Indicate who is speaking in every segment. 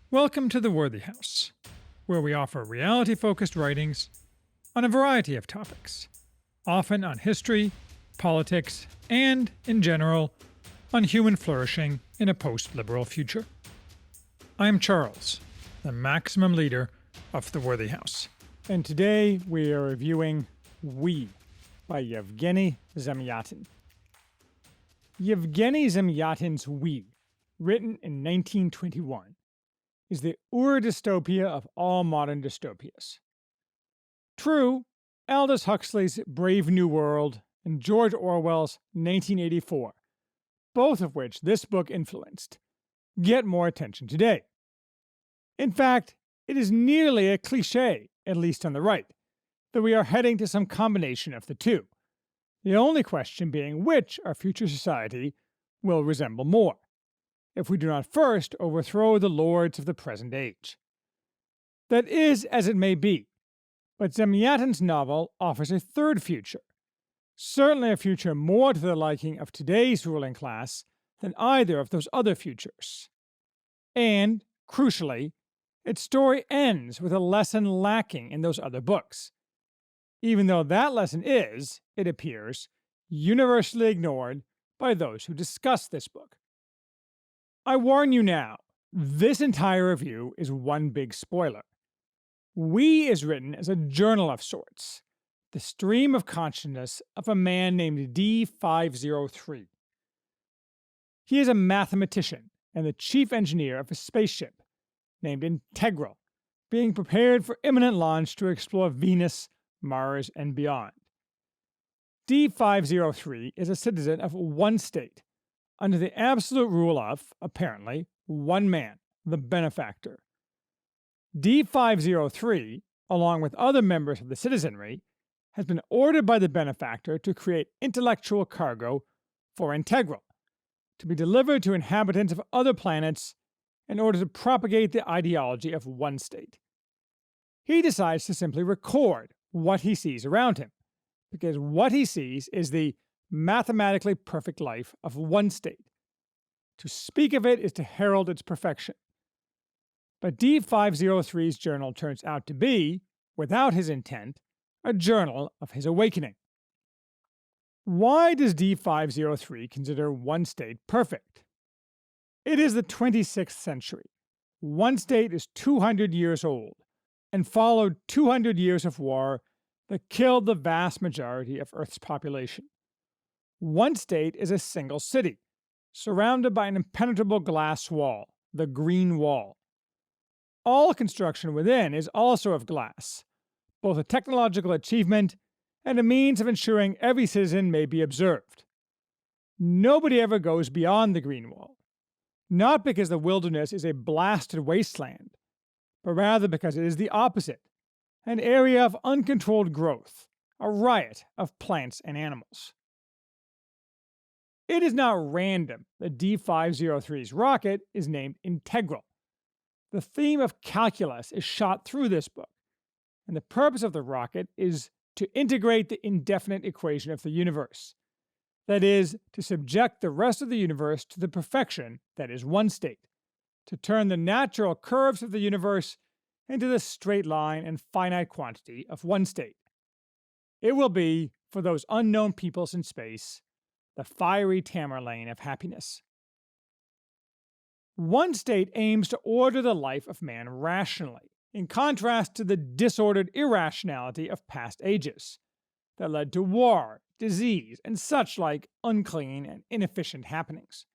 Speaker 1: Welcome to the Worthy House, where we offer reality focused writings on a variety of topics, often on history, politics, and, in general, on human flourishing in a post liberal future. I am Charles, the maximum leader of the Worthy House. And today we are reviewing We by Yevgeny Zamyatin. Yevgeny Zamyatin's We, written in 1921, is the ur-dystopia of all modern dystopias. True, Aldous Huxley's Brave New World and George Orwell's 1984, both of which this book influenced, get more attention today. In fact, it is nearly a cliché, at least on the right, that we are heading to some combination of the two, the only question being which our future society will resemble more, if we do not first overthrow the lords of the present age. That is as it may be, but Zamyatin's novel offers a third future, certainly a future more to the liking of today's ruling class than either of those other futures. And, crucially, its story ends with a lesson lacking in those other books, even though that lesson is, it appears, universally ignored by those who discuss this book. I warn you now, this entire review is one big spoiler. We is written as a journal of sorts, the stream of consciousness of a man named D503. He is a mathematician and the chief engineer of a spaceship named Integral, being prepared for imminent launch to explore Venus, Mars, and beyond. D503 is a citizen of one state, under the absolute rule of, apparently, one man, the benefactor. D503, along with other members of the citizenry, has been ordered by the benefactor to create intellectual cargo for Integral, to be delivered to inhabitants of other planets in order to propagate the ideology of one state. He decides to simply record what he sees around him, because what he sees is the mathematically perfect life of one state. To speak of it is to herald its perfection. But D503's journal turns out to be, without his intent, a journal of his awakening. Why does D503 consider one state perfect? It is the 26th century. One state is 200 years old, and followed 200 years of war that killed the vast majority of Earth's population. One state is a single city, surrounded by an impenetrable glass wall, the Green Wall. All construction within is also of glass, both a technological achievement and a means of ensuring every citizen may be observed. Nobody ever goes beyond the Green Wall, not because the wilderness is a blasted wasteland, but rather because it is the opposite, an area of uncontrolled growth, a riot of plants and animals. It is not random that D503's rocket is named Integral. The theme of calculus is shot through this book, and the purpose of the rocket is to integrate the indefinite equation of the universe. That is, to subject the rest of the universe to the perfection that is one state, to turn the natural curves of the universe into the straight line and finite quantity of one state. It will be, for those unknown peoples in space, the fiery Tamerlane of happiness. One state aims to order the life of man rationally, in contrast to the disordered irrationality of past ages, that led to war, disease, and such like unclean and inefficient happenings.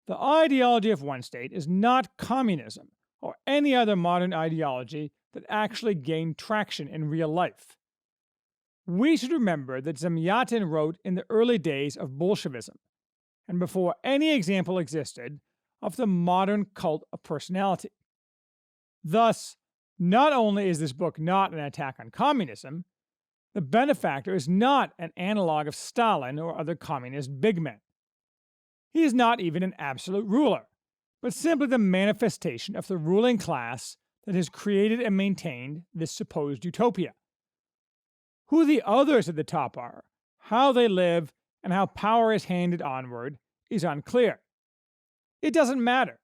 Speaker 1: The ideology of one state is not communism or any other modern ideology that actually gained traction in real life. We should remember that Zamyatin wrote in the early days of Bolshevism, and before any example existed of the modern cult of personality. Thus, not only is this book not an attack on communism, the benefactor is not an analog of Stalin or other communist big men. He is not even an absolute ruler, but simply the manifestation of the ruling class that has created and maintained this supposed utopia. Who the others at the top are, how they live, and how power is handed onward is unclear. It doesn't matter.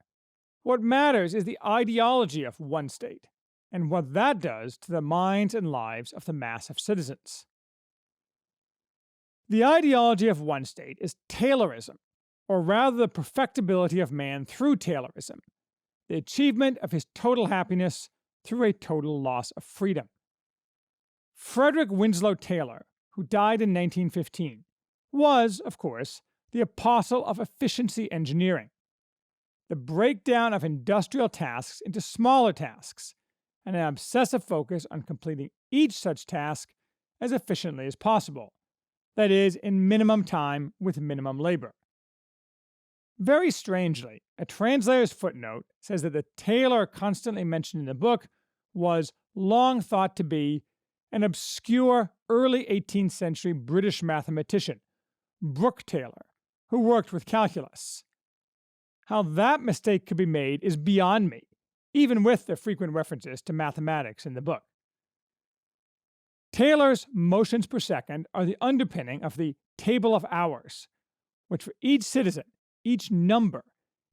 Speaker 1: What matters is the ideology of one state, and what that does to the minds and lives of the mass of citizens. The ideology of one state is Taylorism, or rather the perfectibility of man through Taylorism, the achievement of his total happiness through a total loss of freedom. Frederick Winslow Taylor, who died in 1915, was, of course, the apostle of efficiency engineering, the breakdown of industrial tasks into smaller tasks, and an obsessive focus on completing each such task as efficiently as possible, that is, in minimum time with minimum labor. Very strangely, a translator's footnote says that the Taylor constantly mentioned in the book was long thought to be an obscure early 18th century British mathematician, Brooke Taylor, who worked with calculus. How that mistake could be made is beyond me, even with the frequent references to mathematics in the book. Taylor's motions per second are the underpinning of the table of hours, which for each citizen, each number,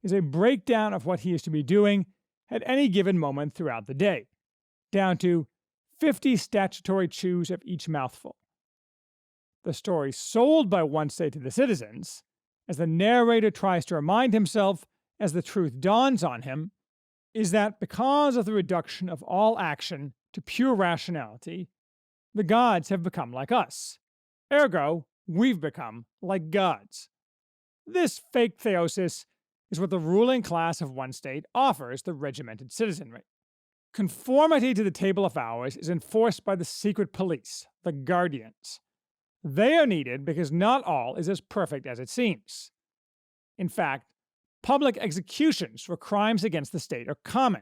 Speaker 1: is a breakdown of what he is to be doing at any given moment throughout the day, down to 50 statutory chews of each mouthful. The story sold by one state to the citizens, as the narrator tries to remind himself as the truth dawns on him, is that because of the reduction of all action to pure rationality, the gods have become like us. Ergo, we've become like gods. This fake theosis is what the ruling class of one state offers the regimented citizenry. Conformity to the table of hours is enforced by the secret police, the guardians. They are needed because not all is as perfect as it seems. In fact, public executions for crimes against the state are common.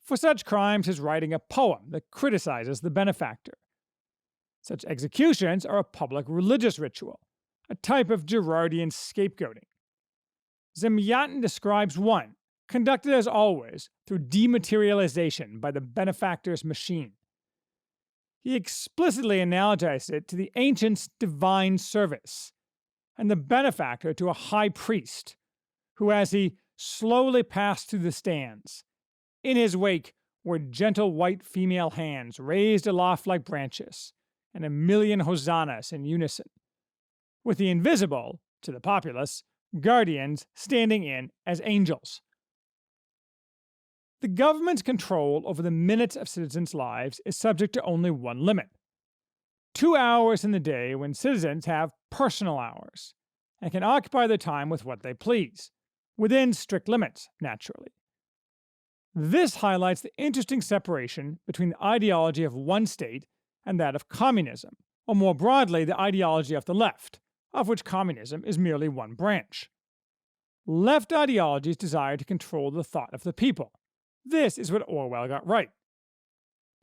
Speaker 1: For such crimes as writing a poem that criticizes the benefactor. Such executions are a public religious ritual, a type of Girardian scapegoating. Zemyatin describes one, conducted as always through dematerialization by the benefactor's machine. He explicitly analogized it to the ancients' divine service, and the benefactor to a high priest, who, as he slowly passed through the stands, in his wake were gentle white female hands raised aloft like branches, and a million hosannas in unison, with the invisible, to the populace, guardians standing in as angels. The government's control over the minutes of citizens' lives is subject to only one limit: 2 hours in the day when citizens have personal hours and can occupy their time with what they please, within strict limits, naturally. This highlights the interesting separation between the ideology of one state and that of communism, or more broadly, the ideology of the left, of which communism is merely one branch. Left ideologies desire to control the thought of the people. This is what Orwell got right.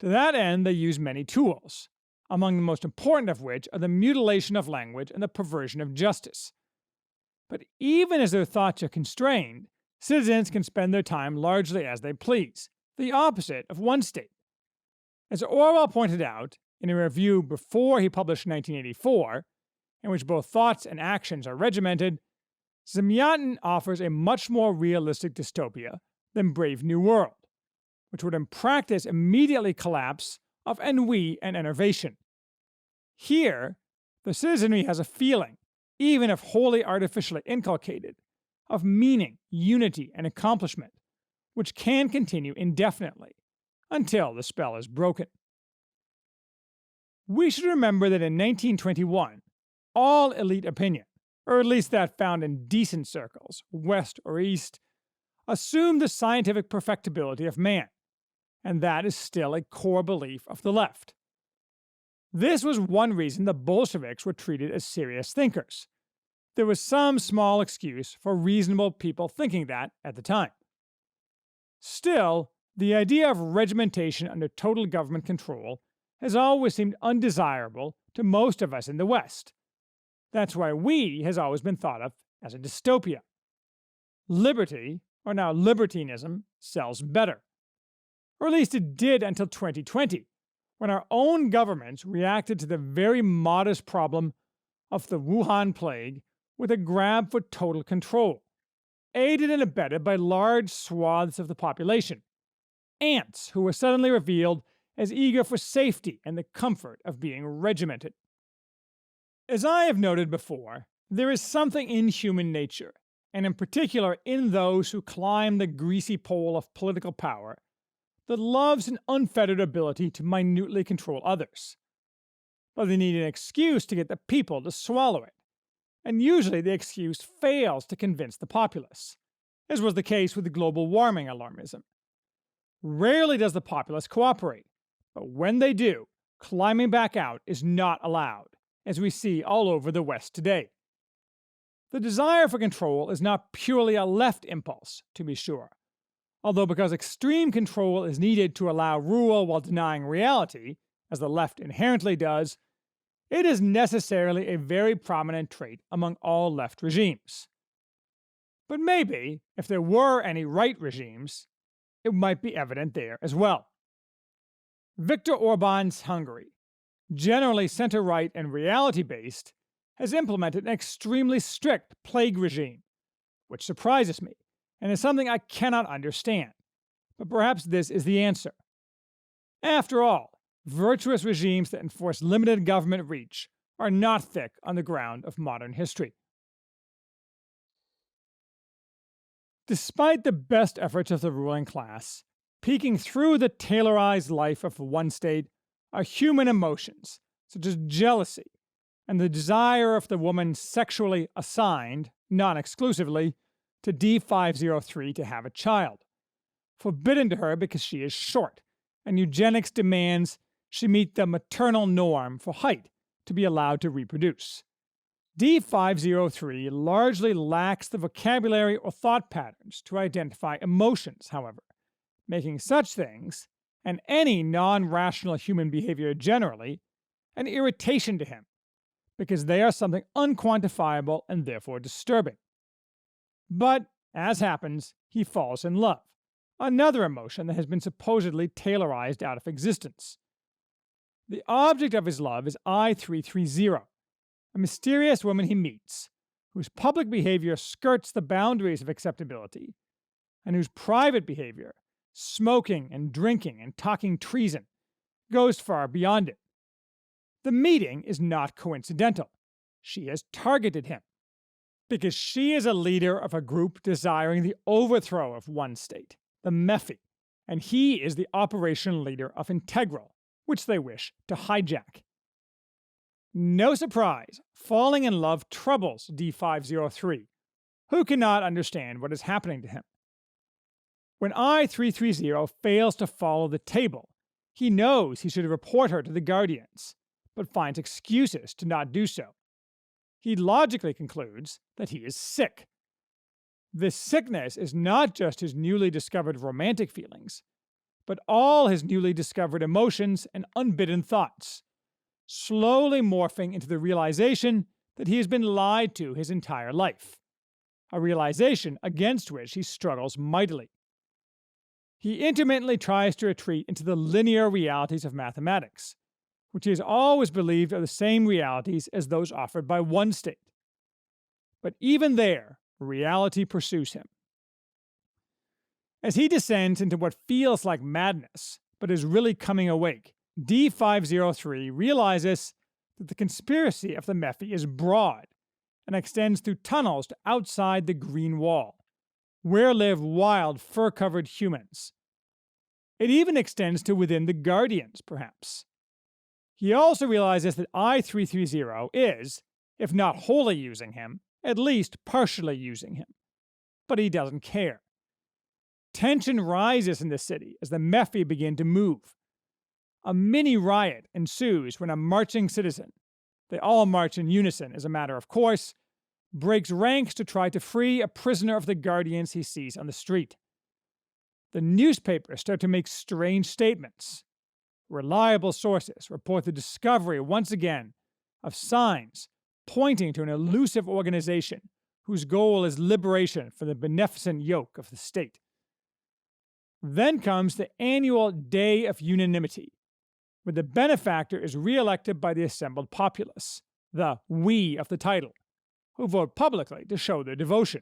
Speaker 1: To that end, they use many tools, among the most important of which are the mutilation of language and the perversion of justice. But even as their thoughts are constrained, citizens can spend their time largely as they please, the opposite of one state. As Orwell pointed out in a review before he published 1984, in which both thoughts and actions are regimented, Zemyatin offers a much more realistic dystopia than Brave New World, which would in practice immediately collapse of ennui and enervation. Here, the citizenry has a feeling, even if wholly artificially inculcated, of meaning, unity, and accomplishment, which can continue indefinitely, until the spell is broken. We should remember that in 1921, all elite opinion, or at least that found in decent circles, west or east, assumed the scientific perfectibility of man, and that is still a core belief of the left. This was one reason the Bolsheviks were treated as serious thinkers. There was some small excuse for reasonable people thinking that at the time. Still, the idea of regimentation under total government control has always seemed undesirable to most of us in the West. That's why we has always been thought of as a dystopia. Liberty, or now libertinism, sells better. Or at least it did until 2020, when our own governments reacted to the very modest problem of the Wuhan plague with a grab for total control. aided and abetted by large swaths of the population, ants who were suddenly revealed as eager for safety and the comfort of being regimented. As I have noted before, there is something in human nature, and in particular in those who climb the greasy pole of political power, that loves an unfettered ability to minutely control others. But they need an excuse to get the people to swallow it, and usually the excuse fails to convince the populace, as was the case with global warming alarmism. Rarely does the populace cooperate, but when they do, climbing back out is not allowed, as we see all over the West today. The desire for control is not purely a left impulse, to be sure, although because extreme control is needed to allow rule while denying reality, as the left inherently does, it is necessarily a very prominent trait among all left regimes. But maybe, if there were any right regimes, it might be evident there as well. Viktor Orban's Hungary, generally center-right and reality-based, has implemented an extremely strict plague regime, which surprises me and is something I cannot understand. But perhaps this is the answer. After all, virtuous regimes that enforce limited government reach are not thick on the ground of modern history. Despite the best efforts of the ruling class, peeking through the tailorized life of one state are human emotions, such as jealousy and the desire of the woman sexually assigned, non-exclusively, to D503 to have a child, forbidden to her because she is short, and eugenics demands she meet the maternal norm for height to be allowed to reproduce. D503 largely lacks the vocabulary or thought patterns to identify emotions, however, making such things, and any non-rational human behavior generally, an irritation to him, because they are something unquantifiable and therefore disturbing. But, as happens, he falls in love, another emotion that has been supposedly tailorized out of existence. The object of his love is I330, a mysterious woman he meets, whose public behavior skirts the boundaries of acceptability, and whose private behavior, smoking and drinking and talking treason, goes far beyond it. The meeting is not coincidental. She has targeted him, because she is a leader of a group desiring the overthrow of one state, the MEFI, and he is the operation leader of Integral, which they wish to hijack. No surprise, falling in love troubles D503, who cannot understand what is happening to him. When I330 fails to follow the table, he knows he should report her to the Guardians, but finds excuses to not do so. He logically concludes that he is sick. This sickness is not just his newly discovered romantic feelings, but all his newly discovered emotions and unbidden thoughts, slowly morphing into the realization that he has been lied to his entire life, a realization against which he struggles mightily. He intermittently tries to retreat into the linear realities of mathematics, which he has always believed are the same realities as those offered by one state. But even there, reality pursues him. As he descends into what feels like madness, but is really coming awake, D503 realizes that the conspiracy of the MEFI is broad and extends through tunnels to outside the Green Wall, where live wild, fur-covered humans. It even extends to within the Guardians, perhaps. He also realizes that I330 is, if not wholly using him, at least partially using him. But he doesn't care. Tension rises in the city as the MEFI begin to move. A mini riot ensues when a marching citizen, they all march in unison as a matter of course, breaks ranks to try to free a prisoner of the Guardians he sees on the street. The newspapers start to make strange statements. Reliable sources report the discovery, once again, of signs pointing to an elusive organization whose goal is liberation from the beneficent yoke of the state. Then comes the annual Day of Unanimity, where the benefactor is re-elected by the assembled populace, the we of the title, who vote publicly to show their devotion.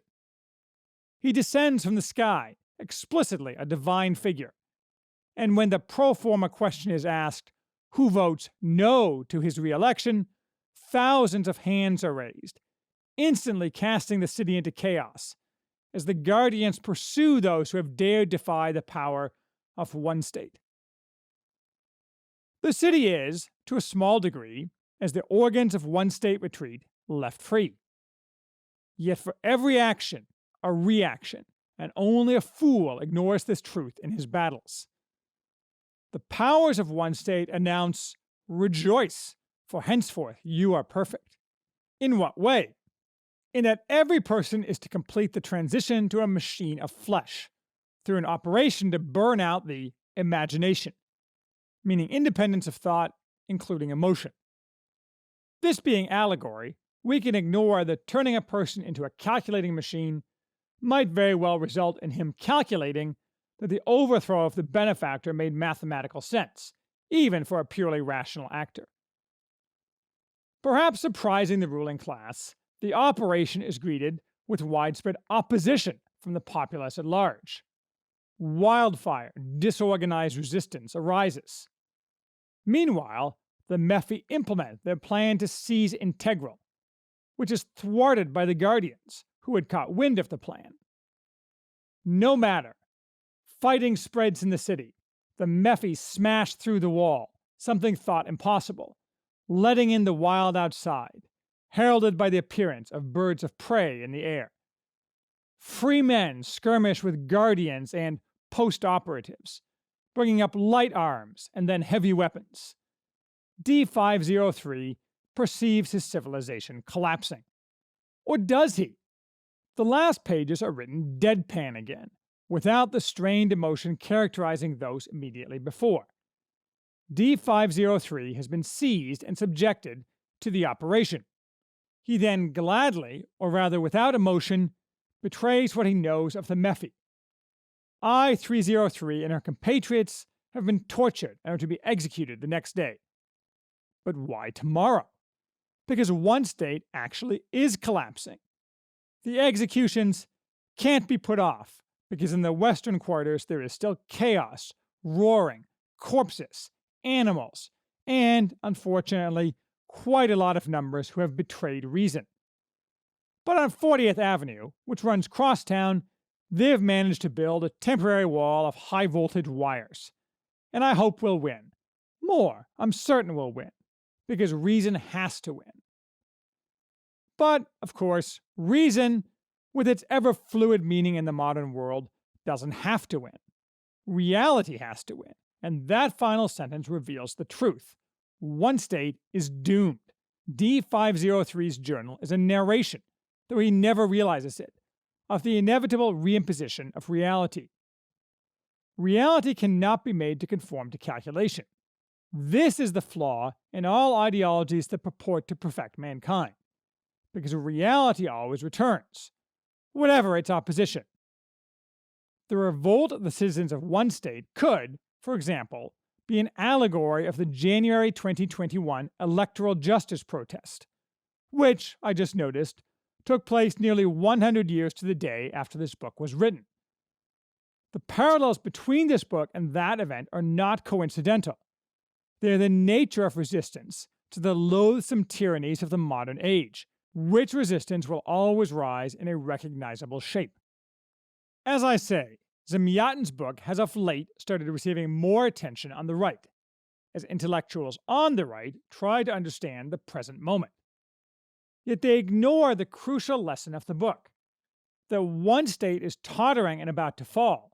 Speaker 1: He descends from the sky, explicitly a divine figure. And when the pro forma question is asked, who votes no to his re-election, thousands of hands are raised, instantly casting the city into chaos, as the Guardians pursue those who have dared defy the power of one state. The city is, to a small degree, as the organs of one state retreat, left free. Yet for every action, a reaction, and only a fool ignores this truth in his battles. The powers of one state announce, rejoice, for henceforth you are perfect. In what way? In that every person is to complete the transition to a machine of flesh, through an operation to burn out the imagination, meaning independence of thought, including emotion. This being allegory, we can ignore that turning a person into a calculating machine might very well result in him calculating that the overthrow of the benefactor made mathematical sense, even for a purely rational actor. Perhaps surprising the ruling class, the operation is greeted with widespread opposition from the populace at large. Wildfire, disorganized resistance arises. Meanwhile, the Mephi implement their plan to seize Integral, which is thwarted by the Guardians, who had caught wind of the plan. No matter. Fighting spreads in the city. The Mephi smash through the wall, something thought impossible, letting in the wild outside, heralded by the appearance of birds of prey in the air. Free men skirmish with Guardians and post-operatives, bringing up light arms and then heavy weapons. D503 perceives his civilization collapsing. Or does he? The last pages are written deadpan again, without the strained emotion characterizing those immediately before. D503 has been seized and subjected to the operation. He then gladly, or rather without emotion, betrays what he knows of the Mephi. I-303 and her compatriots have been tortured and are to be executed the next day. But why tomorrow? Because one state actually is collapsing. The executions can't be put off, because in the western quarters there is still chaos, roaring, corpses, animals, and, unfortunately, quite a lot of numbers who have betrayed reason. But on 40th Avenue, which runs crosstown, they've managed to build a temporary wall of high-voltage wires. And I hope we'll win. More, I'm certain we'll win, because reason has to win. But, of course, reason, with its ever-fluid meaning in the modern world, doesn't have to win. Reality has to win, and that final sentence reveals the truth. One state is doomed. D503's journal is a narration, though he never realizes it, of the inevitable reimposition of reality. Reality cannot be made to conform to calculation. This is the flaw in all ideologies that purport to perfect mankind, because reality always returns, whatever its opposition. The revolt of the citizens of one state could, for example, be an allegory of the January 2021 electoral justice protest, which, I just noticed, took place nearly 100 years to the day after this book was written. The parallels between this book and that event are not coincidental. They are the nature of resistance to the loathsome tyrannies of the modern age, which resistance will always rise in a recognizable shape. As I say, Zamyatin's book has of late started receiving more attention on the right, as intellectuals on the right try to understand the present moment. Yet they ignore the crucial lesson of the book, that one state is tottering and about to fall,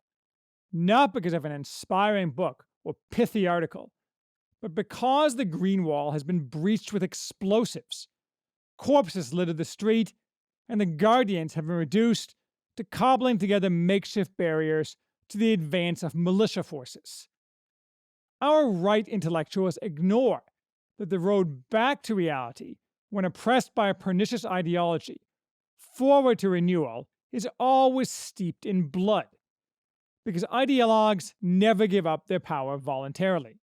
Speaker 1: not because of an inspiring book or pithy article, but because the Green Wall has been breached with explosives, corpses litter the street, and the Guardians have been reduced to cobbling together makeshift barriers to the advance of militia forces. Our right intellectuals ignore that the road back to reality, when oppressed by a pernicious ideology, forward to renewal, is always steeped in blood, because ideologues never give up their power voluntarily.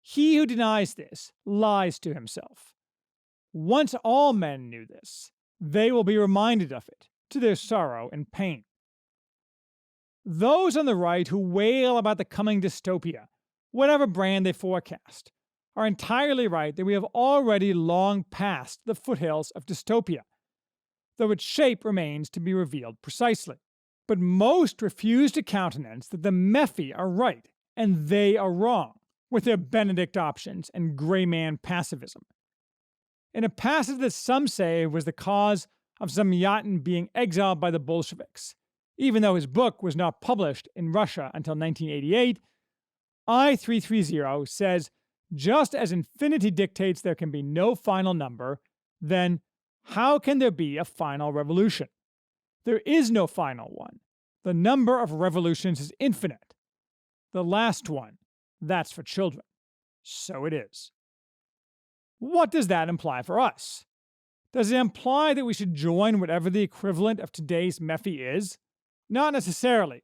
Speaker 1: He who denies this lies to himself. Once all men knew this, they will be reminded of it, to their sorrow and pain. Those on the right who wail about the coming dystopia, whatever brand they forecast, are entirely right that we have already long passed the foothills of dystopia, though its shape remains to be revealed precisely. But most refuse to countenance that the Mephi are right and they are wrong, with their Benedict options and gray man pacifism. In a passage that some say was the cause of Zamyatin being exiled by the Bolsheviks, even though his book was not published in Russia until 1988, I330 says, just as infinity dictates there can be no final number, then how can there be a final revolution? There is no final one. The number of revolutions is infinite. The last one, that's for children. So it is. What does that imply for us? Does it imply that we should join whatever the equivalent of today's Mephi is? Not necessarily,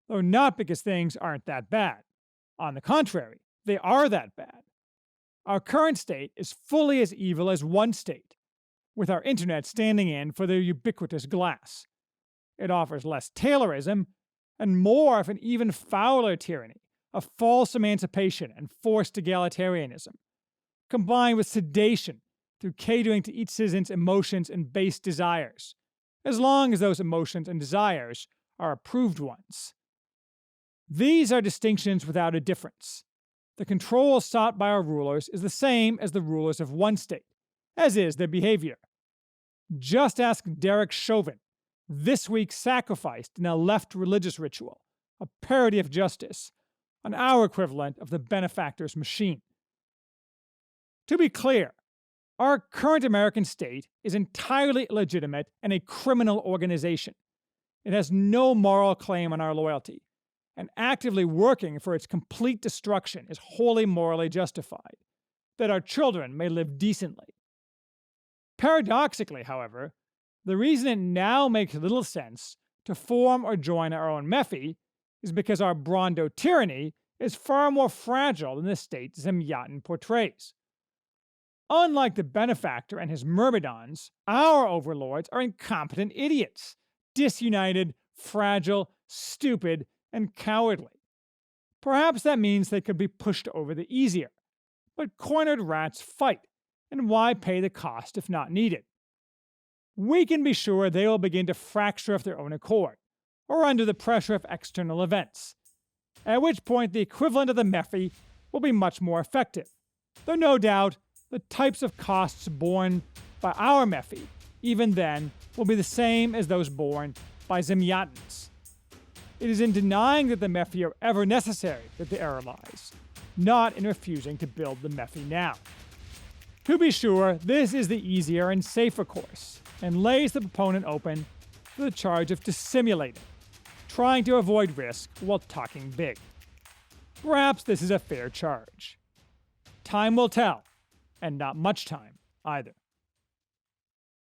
Speaker 1: though not because things aren't that bad. On the contrary, they are that bad. Our current state is fully as evil as one state, with our internet standing in for the ubiquitous glass. It offers less Taylorism and more of an even fouler tyranny of false emancipation and forced egalitarianism, combined with sedation through catering to each citizen's emotions and base desires, as long as those emotions and desires are approved ones. These are distinctions without a difference. The control sought by our rulers is the same as the rulers of one state, as is their behavior. Just ask Derek Chauvin, this week sacrificed in a left religious ritual, a parody of justice, on our equivalent of the benefactor's machine. To be clear, our current American state is entirely illegitimate and a criminal organization. It has no moral claim on our loyalty, and actively working for its complete destruction is wholly morally justified, that our children may live decently. Paradoxically, however, the reason it now makes little sense to form or join our own Mephi is because our Brondo tyranny is far more fragile than the state Zamyatin portrays. Unlike the benefactor and his myrmidons, our overlords are incompetent idiots, disunited, fragile, stupid, and cowardly. Perhaps that means they could be pushed over the easier, but cornered rats fight, and why pay the cost if not needed? We can be sure they will begin to fracture of their own accord, or under the pressure of external events, at which point the equivalent of the Mephi will be much more effective, though no doubt the types of costs borne by our Mephi, even then, will be the same as those borne by Zamyatins. It is in denying that the Mephi are ever necessary that the error lies, not in refusing to build the Mephi now. To be sure, this is the easier and safer course, and lays the proponent open to the charge of dissimulating, trying to avoid risk while talking big. Perhaps this is a fair charge. Time will tell, and not much time either.